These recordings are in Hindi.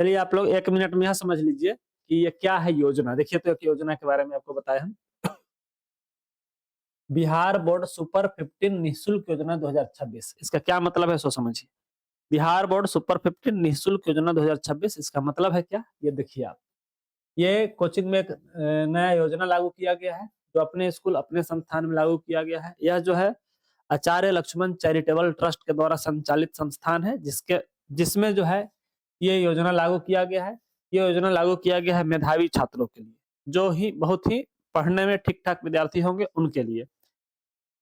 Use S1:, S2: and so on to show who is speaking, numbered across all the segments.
S1: चलिए आप लोग 1 मिनट में यह समझ लीजिए कि ये क्या है योजना। देखिए तो एक योजना के बारे में आपको बताया हम। बिहार बोर्ड सुपर 15 निःशुल्क योजना 2026 इसका क्या मतलब है सो समझिए। बिहार बोर्ड सुपर 15 निःशुल्क योजना 2026 इसका मतलब है क्या, ये देखिए आप। ये कोचिंग में एक नया योजना लागू किया गया है जो अपने स्कूल अपने संस्थान में लागू किया गया है। यह जो है आचार्य लक्ष्मण चैरिटेबल ट्रस्ट के द्वारा संचालित संस्थान है जिसमें जो है ये योजना लागू किया गया है। ये योजना लागू किया गया है मेधावी छात्रों के लिए, जो ही बहुत ही पढ़ने में ठीक ठाक विद्यार्थी होंगे उनके लिए।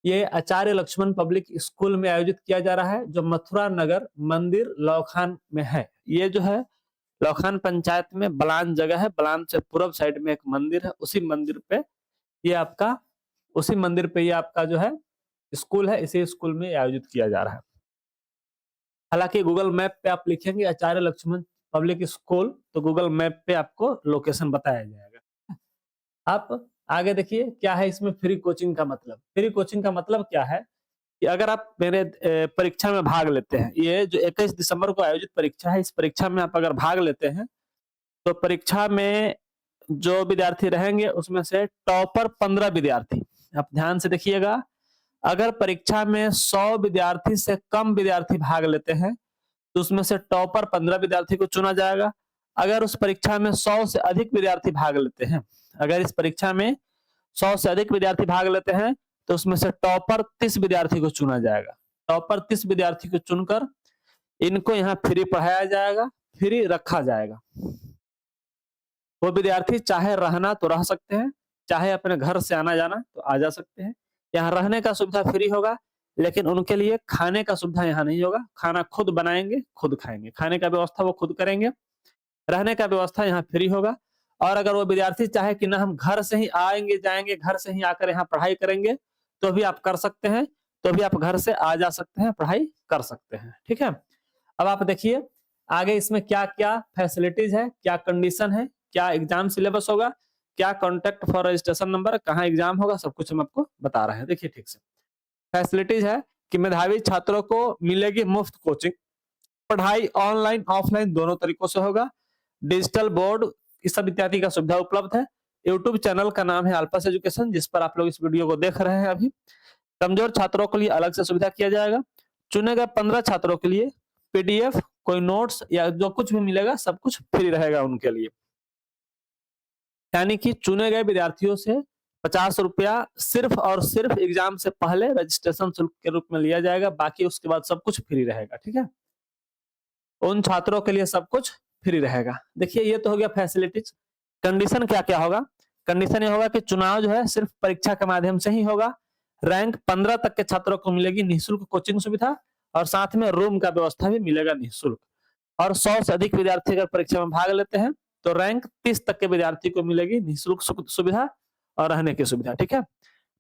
S1: ये आचार्य लक्ष्मण पब्लिक स्कूल में आयोजित किया जा रहा है जो मथुरा नगर मंदिर लौखान में है। ये जो है लौखान पंचायत में बलान जगह है, बलान से पूर्व साइड में एक मंदिर है, उसी मंदिर पे ये आपका जो है स्कूल है। इसी स्कूल में आयोजित किया जा रहा है। हालांकि गूगल मैप पे आप लिखेंगे आचार्य लक्ष्मण पब्लिक स्कूल तो गूगल मैप पे आपको लोकेशन बताया जाएगा। आप आगे देखिए क्या है इसमें फ्री कोचिंग का मतलब। फ्री कोचिंग का मतलब क्या है कि अगर आप मेरे परीक्षा में भाग लेते हैं, ये जो 21 दिसंबर को आयोजित परीक्षा है, इस परीक्षा में आप अगर भाग लेते हैं तो परीक्षा में जो विद्यार्थी रहेंगे उसमें से टॉपर 15 विद्यार्थी, आप ध्यान से देखिएगा। अगर परीक्षा में 100 विद्यार्थी से कम विद्यार्थी भाग लेते हैं तो उसमें से टॉपर 15 विद्यार्थी को चुना जाएगा। अगर उस परीक्षा में 100 से अधिक विद्यार्थी भाग लेते हैं, अगर इस परीक्षा में 100 से अधिक विद्यार्थी भाग लेते हैं तो उसमें से टॉपर 30 विद्यार्थी को चुना जाएगा। टॉपर 30 विद्यार्थी को चुनकर इनको यहाँ फ्री पढ़ाया जाएगा, फ्री रखा जाएगा। वो विद्यार्थी चाहे रहना तो रह सकते हैं, चाहे अपने घर से आना जाना तो आ जा सकते हैं। यहाँ रहने का सुविधा फ्री होगा, लेकिन उनके लिए खाने का सुविधा यहाँ नहीं होगा। खाना खुद बनाएंगे, खुद खाएंगे, खाने का व्यवस्था वो खुद करेंगे। रहने का व्यवस्था यहाँ फ्री होगा। और अगर वो विद्यार्थी चाहे कि ना हम घर से ही आएंगे जाएंगे, घर से ही आकर यहाँ पढ़ाई करेंगे, तो भी आप कर सकते हैं। तो भी आप घर से आ जा सकते हैं, पढ़ाई कर सकते हैं। ठीक है, अब आप देखिए आगे इसमें क्या क्या फैसिलिटीज है, क्या कंडीशन है, क्या एग्जाम सिलेबस होगा, क्या कॉन्टेक्ट फॉर रजिस्ट्रेशन नंबर, कहाँ एग्जाम होगा, सब कुछ हम आपको बता रहे हैं। देखिए ठीक से फैसिलिटीज है कि मेधावी छात्रों को मिलेगी मुफ्त कोचिंग, पढ़ाई ऑनलाइन ऑफलाइन दोनों तरीकों से होगा, डिजिटल बोर्ड इस सब इत्यादि का सुविधा उपलब्ध है। यूट्यूब चैनल का नाम है अल्पस एजुकेशन, जिस पर आप लोग इस वीडियो को देख रहे हैं अभी। कमजोर छात्रों के लिए अलग से सुविधा किया जाएगा। चुने गए 15 छात्रों के लिए पीडीएफ, कोई नोट्स या जो कुछ भी मिलेगा सब कुछ फ्री रहेगा उनके लिए। यानी कि चुने गए विद्यार्थियों से 50 रुपया सिर्फ और सिर्फ एग्जाम से पहले रजिस्ट्रेशन शुल्क के रूप में लिया जाएगा, बाकी उसके बाद सब कुछ फ्री रहेगा। ठीक है, उन छात्रों के लिए सब कुछ फ्री रहेगा। देखिए ये तो हो गया फैसिलिटीज। कंडीशन क्या क्या होगा, कंडीशन ये होगा कि चुनाव जो है सिर्फ परीक्षा के माध्यम से ही होगा। रैंक 15 तक के छात्रों को मिलेगी निःशुल्क कोचिंग सुविधा और साथ में रूम का व्यवस्था भी मिलेगा निःशुल्क। और 100 से अधिक विद्यार्थी अगर परीक्षा में भाग लेते हैं तो रैंक 30 तक के विद्यार्थी को मिलेगी निःशुल्क सुविधा और रहने की सुविधा। ठीक है,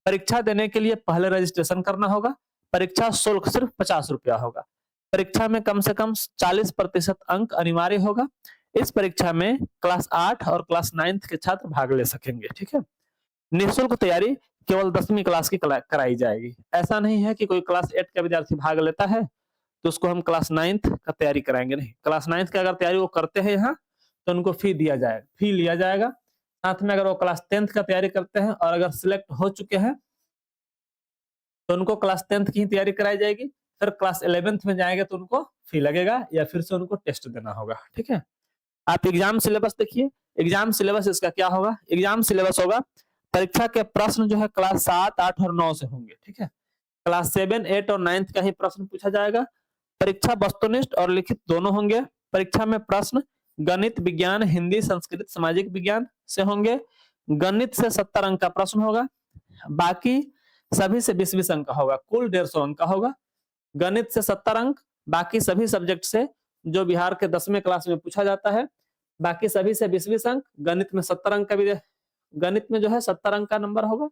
S1: परीक्षा देने के लिए पहले रजिस्ट्रेशन करना होगा। परीक्षा शुल्क सिर्फ 50 रुपया होगा। परीक्षा में कम से कम 40% अंक अनिवार्य होगा। इस परीक्षा में क्लास 8 और क्लास 9 के छात्र भाग ले सकेंगे। ठीक है, निःशुल्क तैयारी केवल 10वीं क्लास की कराई जाएगी। ऐसा नहीं है कि कोई क्लास 8 का विद्यार्थी भाग लेता है तो उसको हम क्लास 9 का तैयारी कराएंगे, नहीं। क्लास 9 का अगर तैयारी वो करते हैं यहाँ तो उनको फी लिया जाएगा। साथ में अगर वो क्लास 10th का तैयारी करते हैं और अगर सिलेक्ट हो चुके हैं तो उनको क्लास 10th की ही तैयारी कराई जाएगी। फिर क्लास 11th में जाएंगे तो उनको फी लगेगा या फिर से उनको टेस्ट देना होगा। ठीक है, आप एग्जाम सिलेबस देखिए। एग्जाम सिलेबस इसका क्या होगा, एग्जाम सिलेबस होगा परीक्षा के प्रश्न जो है क्लास 7, 8 और 9 से होंगे। ठीक है, क्लास 7, 8 और 9 का ही प्रश्न पूछा जाएगा। परीक्षा वस्तुनिष्ठ और लिखित दोनों होंगे। परीक्षा में प्रश्न गणित, विज्ञान, हिंदी, संस्कृत, सामाजिक विज्ञान से होंगे। गणित से 70 अंक का प्रश्न होगा, बाकी सभी से 20-20 अंक का होगा, कुल 150 अंक का होगा। गणित से 70 अंक, बाकी सभी सब्जेक्ट से जो बिहार के 10वीं क्लास में पूछा जाता है, बाकी सभी से 20-20 अंक। गणित में 70 अंक का भी, गणित में जो है 70 अंक का नंबर होगा।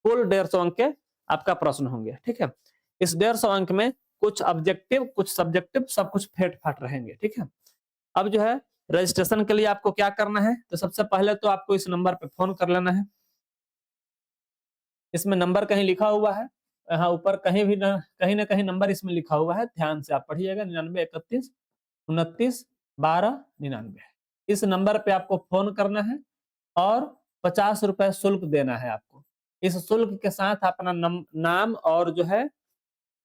S1: कुल 150 अंक के आपका प्रश्न होंगे। ठीक है, इस 150 अंक में कुछ ऑब्जेक्टिव कुछ सब्जेक्टिव सब कुछ फेट फाट रहेंगे। ठीक है, अब जो है रजिस्ट्रेशन के लिए आपको क्या करना है, तो सबसे पहले तो आपको इस नंबर पे फोन कर लेना है। इसमें नंबर कहीं लिखा हुआ है, यहाँ ऊपर कहीं भी कहीं ना कहीं नंबर इसमें लिखा हुआ है, ध्यान से आप पढ़िएगा। 99 31 29 1299। इस नंबर पे आपको फोन करना है और 50 रुपए शुल्क देना है आपको। इस शुल्क के साथ अपना नाम और जो है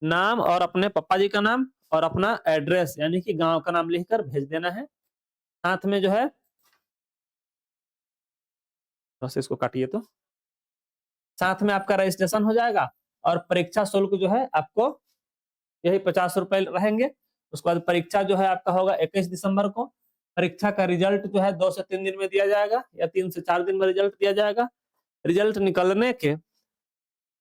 S1: नाम और अपने पापा जी का नाम और अपना एड्रेस यानी कि गांव का नाम लिखकर भेज देना है। साथ में जो है बस इसको काटिए तो साथ में आपका रजिस्ट्रेशन हो जाएगा और परीक्षा शुल्क जो है आपको यही 50 रुपए रहेंगे। उसके बाद परीक्षा जो है आपका होगा 21 दिसंबर को। परीक्षा का रिजल्ट जो है 2 से 3 दिन में दिया जाएगा या 3 से 4 दिन में रिजल्ट दिया जाएगा। रिजल्ट निकलने के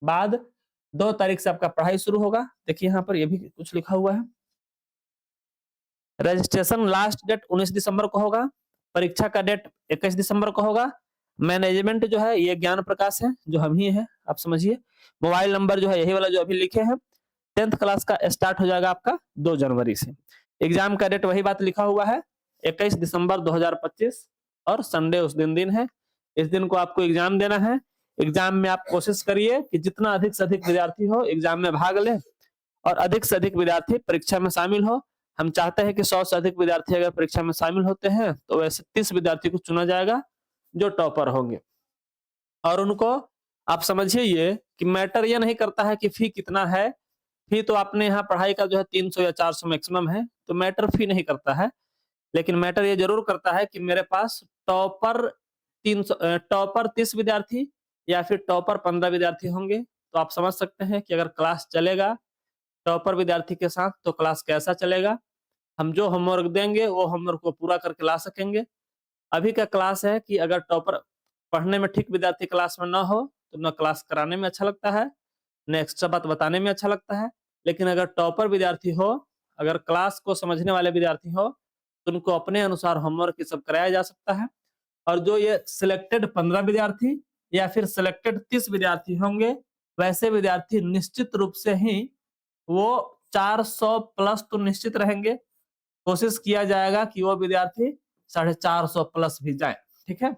S1: बाद 2 तारीख से आपका पढ़ाई शुरू होगा। देखिए यहाँ पर ये भी कुछ लिखा हुआ है। रजिस्ट्रेशन लास्ट डेट 19 दिसंबर को होगा। परीक्षा का डेट 21 दिसंबर को होगा। मैनेजमेंट जो है ये ज्ञान प्रकाश है जो हम ही है, आप समझिए। मोबाइल नंबर जो है यही वाला जो अभी लिखे हैं। 10th क्लास का स्टार्ट हो जाएगा आपका 2 जनवरी से। एग्जाम का डेट वही बात लिखा हुआ है 21 दिसंबर 2025 और संडे उस दिन है। इस दिन को आपको एग्जाम देना है। एग्जाम में आप कोशिश करिए कि जितना अधिक से अधिक विद्यार्थी हो एग्जाम में भाग ले और अधिक से अधिक विद्यार्थी परीक्षा में शामिल हो। हम चाहते हैं कि 100 से अधिक विद्यार्थी अगर परीक्षा में शामिल होते हैं तो वैसे 30 विद्यार्थी को चुना जाएगा जो टॉपर होंगे। और उनको आप समझिए ये कि मैटर ये नहीं करता है कि फी कितना है। फी तो आपने यहाँ पढ़ाई का जो है 300 या 400 मैक्सिमम है, तो मैटर फी नहीं करता है। लेकिन मैटर ये जरूर करता है कि मेरे पास टॉपर 30 विद्यार्थी या फिर टॉपर 15 विद्यार्थी होंगे। तो आप समझ सकते हैं कि अगर क्लास चलेगा टॉपर विद्यार्थी के साथ तो क्लास कैसा चलेगा। हम जो होमवर्क देंगे वो होमवर्क को पूरा करके ला सकेंगे। अभी का क्लास है कि अगर टॉपर पढ़ने में ठीक विद्यार्थी क्लास में ना हो तो न क्लास कराने में अच्छा लगता है न एक्स्ट्रा बात बताने में अच्छा लगता है। लेकिन अगर टॉपर विद्यार्थी हो, अगर क्लास को समझने वाले विद्यार्थी हो तो उनको अपने अनुसार होमवर्क ये सब कराया जा सकता है। और जो ये सिलेक्टेड 15 विद्यार्थी या फिर सिलेक्टेड 30 विद्यार्थी होंगे वैसे विद्यार्थी निश्चित रूप से ही वो 400 प्लस तो निश्चित रहेंगे। कोशिश किया जाएगा कि वो विद्यार्थी 450 प्लस भी जाए। ठीक है,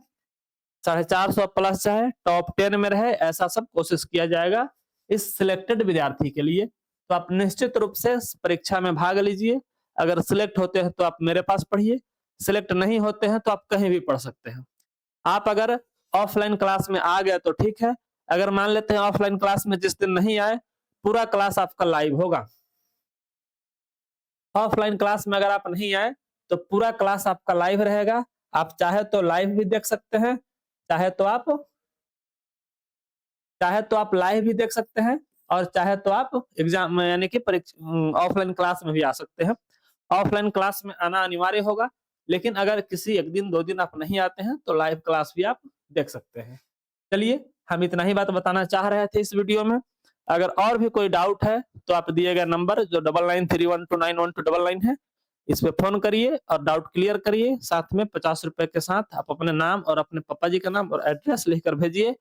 S1: 450 प्लस चाहे टॉप 10 में रहे, ऐसा सब कोशिश किया जाएगा इस सिलेक्टेड विद्यार्थी के लिए। तो आप निश्चित रूप से परीक्षा में भाग लीजिए। अगर सिलेक्ट होते हैं तो आप मेरे पास पढ़िए, सिलेक्ट नहीं होते हैं तो आप कहीं भी पढ़ सकते हैं। आप अगर ऑफलाइन क्लास में आ गए तो ठीक है, अगर मान लेते हैं ऑफलाइन क्लास में जिस दिन नहीं आए पूरा क्लास आपका लाइव होगा। ऑफलाइन क्लास में अगर आप नहीं आए तो पूरा क्लास आपका लाइव रहेगा। आप चाहे तो लाइव भी देख सकते हैं, चाहे तो आप लाइव भी देख सकते हैं और चाहे तो आप एग्जाम यानी कि ऑफलाइन क्लास में भी आ सकते हैं। ऑफलाइन क्लास में आना अनिवार्य होगा, लेकिन अगर किसी 1 दिन 2 दिन आप नहीं आते हैं तो लाइव क्लास भी आप देख सकते हैं। चलिए, हम इतना ही बात बताना चाह रहे थे इस वीडियो में। अगर और भी कोई डाउट है तो आप दिए गए नंबर जो 9931291299 है इस पे फोन करिए और डाउट क्लियर करिए। साथ में 50 रुपए के साथ आप अपने नाम और अपने पापा जी का नाम और एड्रेस लिखकर भेजिए।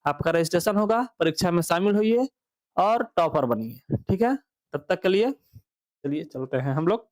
S1: आपका रजिस्ट्रेशन होगा, परीक्षा में शामिल होइए और टॉपर बनिए। ठीक है, तब तक के लिए चलिए चलते हैं हम लोग।